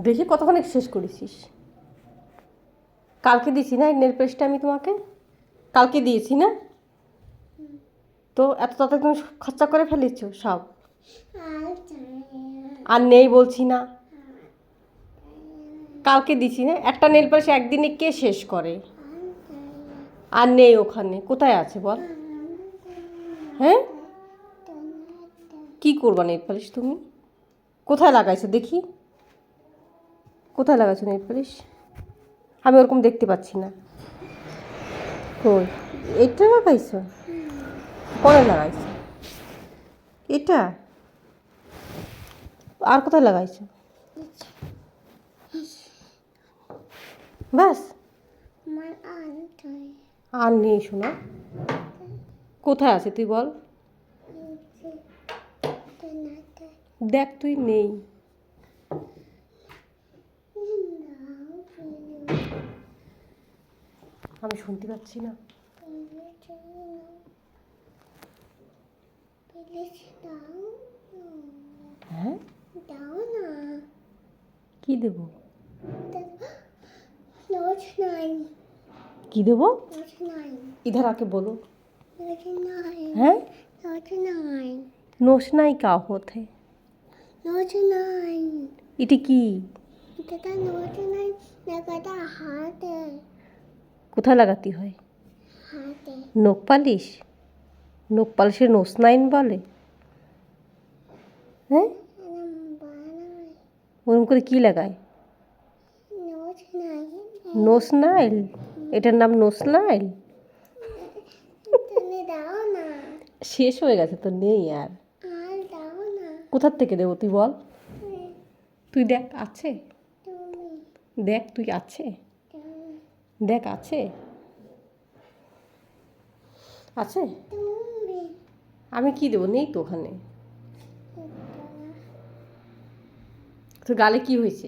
দেখি কতক্ষণে শেষ করেছিস। কালকে দিয়েছি না এই নেল পেস্টটা আমি তোমাকে? কালকে দিয়েছি না? তো এত তাড়াতাড়ি তুমি খরচা করে ফেলেছো সব। আর নেই বলছি না, কালকে দিছি না। একটা নেল পালিশ একদিনে কে শেষ করে? আর নেই ওখানে, কোথায় আছে বল? হ্যাঁ, কি করবা নেল পালিশ তুমি? কোথায় লাগাইছো দেখি, কোথায় লাগাইছো নেল পালিশ? আমি ওরকম দেখতে পাচ্ছি না। কই, এটা লাগাইছো? কোথায় লাগাইছো এটা? আর কোথায় লাগাইছো? ব্যাস, আর নেই শোনা। কোথায় আছে তুই বল? দেখ তুই, নেই। আমি শুনতে পাচ্ছি না। হ্যাঁ, কি দেবো? কি দেবো? इधर आके बोलो। हैं? নোশনাই কা होते? এটি কি? কোথায় লাগাতে হয়? নখ পালিশ? নখ পালিশে নোসনাইন বলে? হ্যাঁ, ওরকম করে কি লাগায়? নোসনাইল? এটার নাম নোসনাইল? শেষ হয়ে গেছে তো, নেই আর। কোথার থেকে দেবো তুই বল? তুই দেখ আছে, দেখ তুই আছে, দেখ আছে, আছে। আমি কি দেবো? নেই তো ওখানে। তোর গালে কি হয়েছে?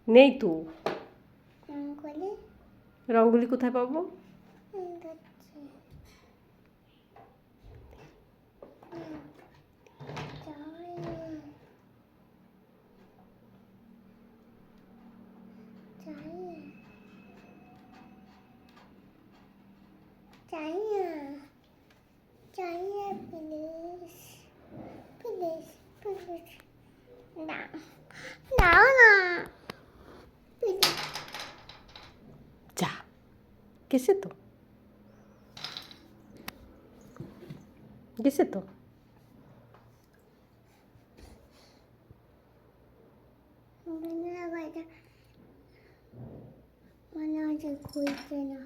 নেই তো। রঙ্গোলি কোথায় পাবো? যা, গেছে তো, গেছে তো। মনে হচ্ছে খুলছে না।